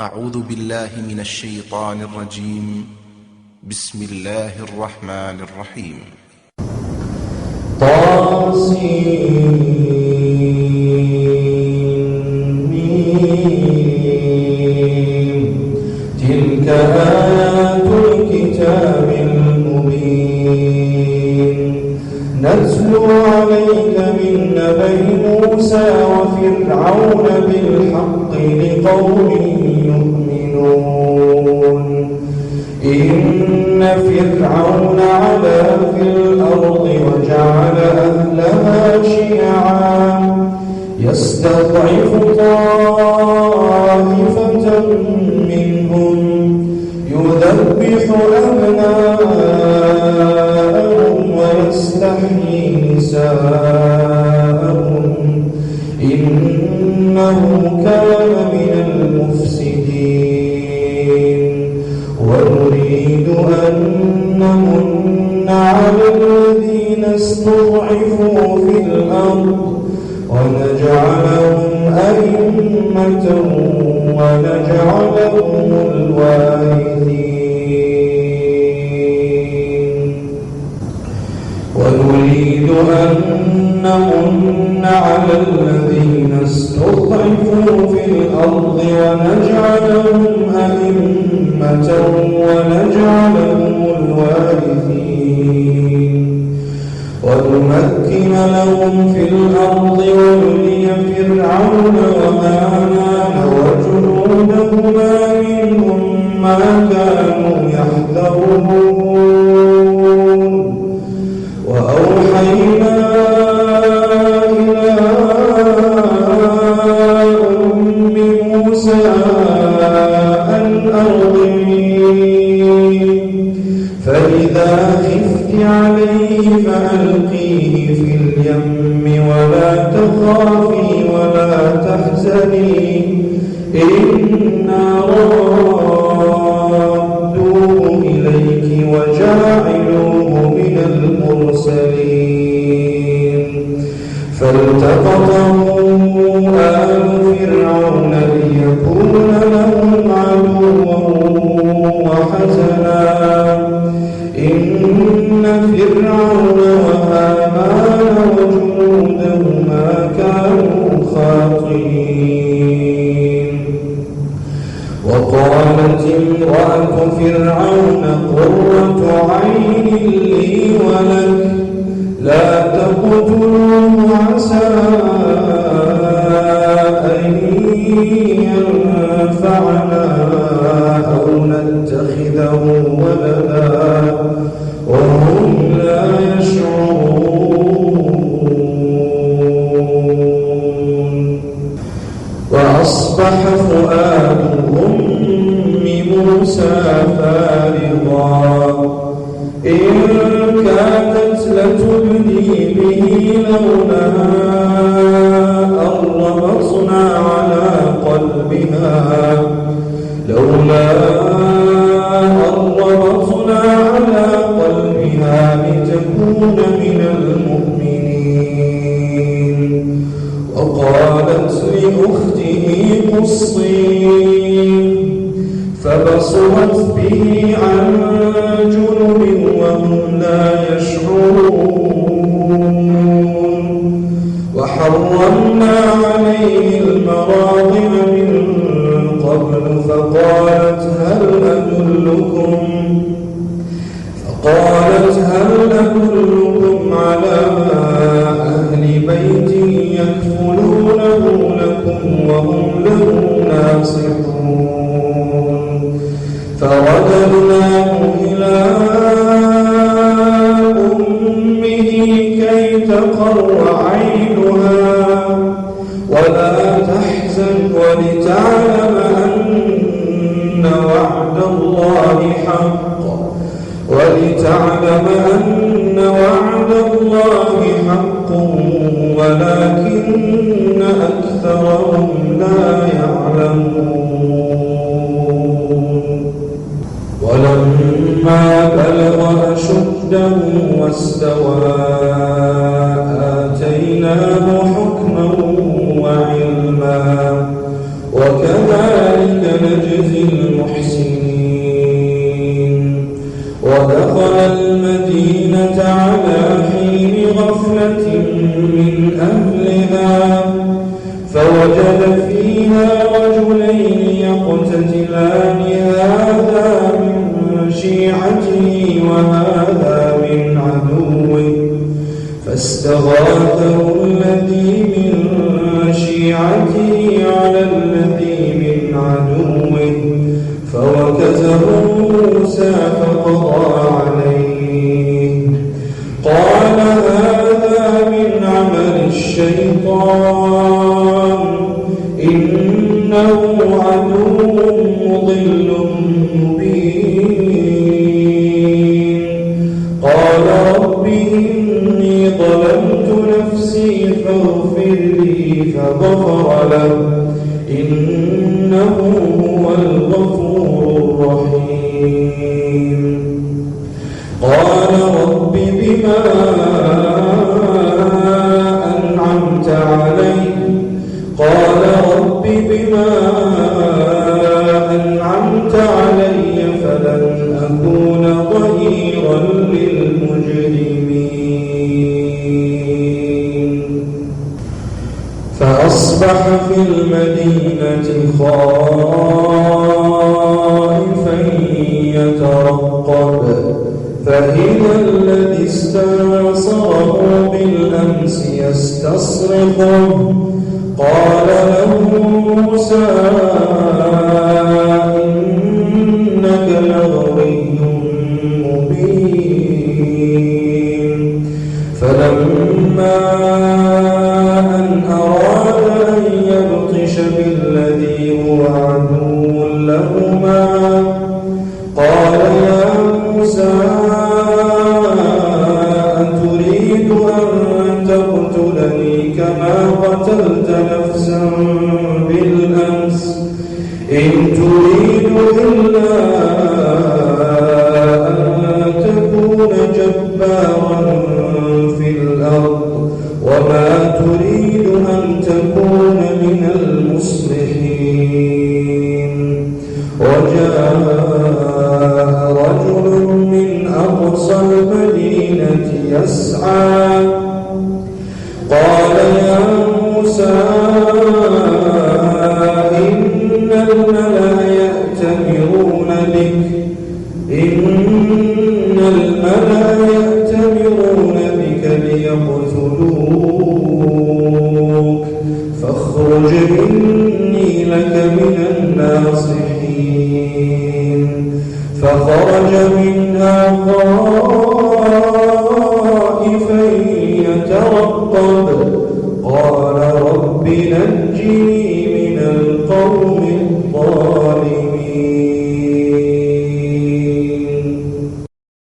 أعوذ بالله من الشيطان الرجيم. بسم الله الرحمن الرحيم. تلك آيات الكتاب المبين نتلو عليك من نبأ موسى وفرعون بالحق لقوم يؤمنون. إن فرعون علا في الأرض وجعل أهلها شيعا يستضعف طائفة منهم يذبح أبناءهم ويستحيي نساءهم إنه كان من المفسدين. ونريد أن نمن على الذين استضعفوا في الأرض ونجعلهم أئمة ونجعلهم الوارثين. ونريد أن نمن على الذين استضعفوا في الأرض ونجعلهم أئمة ونجعلهم الوارثين. ونمكن لهم في الأرض ونري فرعون وهامان وجنودهما منهم ما كانوا يحذرون. وأوحينا إلى أم موسى أن أرضعيه فإذا خفت عليه فألقيه في اليم ولا تخافي ولا تحزني إنا رادوه إليك وجاعلوه من المرسلين. فالتقطه آل فرعون ليكون لهم عدوا وحزنا إن فرعون وهامان وجنودهما كانوا خاطئين. وقالت امرأة فرعون قرة عين لي ولك لا تقتلوه عسى أن ينفعنا أو نتخذه ولدا وهم لا يشعرون. وأصبح فؤاد أم موسى فارغا إن كادت لتبدي به لولا أن ربطنا على قلبها لتكون من المؤمنين. وقالت لأخته قصيه فبصرت به عن جنب وهم لا يشعرون. وحرمنا عليه المراضع من قبل فقالت هل أدلكم على أهل بيت يكفلونه لكم وهم له ناصحون. فرددناه إلى أمه كي تقر عينها ولا تحزن ولتعلم أن وعد الله حق ولكن أكثرهم لا يعلمون. ولما بلغ أشده واستوى آتيناه حكما وعلما وكذلك وكذلك نجزي المحسنين. ودخل المدينة على حين غفلة من أهلها فوجد فيها رجلين يقتتلان هذا من شيعته وهذا من عدوه فاستغاثه الذي من شيعته على الذي من عدوه فوكزه موسى فقضى عليه قال هذا من عمل الشيطان إنه عدو مضل مبين. قال رب إني ظلمت نفسي فاغفر لي فغفر له إنه هو الغفور الرحيم. قال رب بما أنعمت علي قال رب بما أنعمت علي فلن أكون ظهيرا للمجرمين. فأصبح في المدينة خائفا يترقب فإذا الذي استنصره بالأمس يستصرخه قال له موسى إنك لغوي مبين. فلما أن أراد أن يبطش بالذي هو عدو لهما قال يا موسى أتريد أن تقتلني كما قتلت نفسا بالأمس إن تريد إلا أن تكون جبارا في الأرض وما تريد أن تكون من المصلحين. وجاء رجل من أقصى المدينة يسعى قال يا موسى إن الملأ يأتمرون بك ليقتلوك فاخرج إني لك من الناصحين. فخرج منها خائفا يترقب قال رب نجني من القوم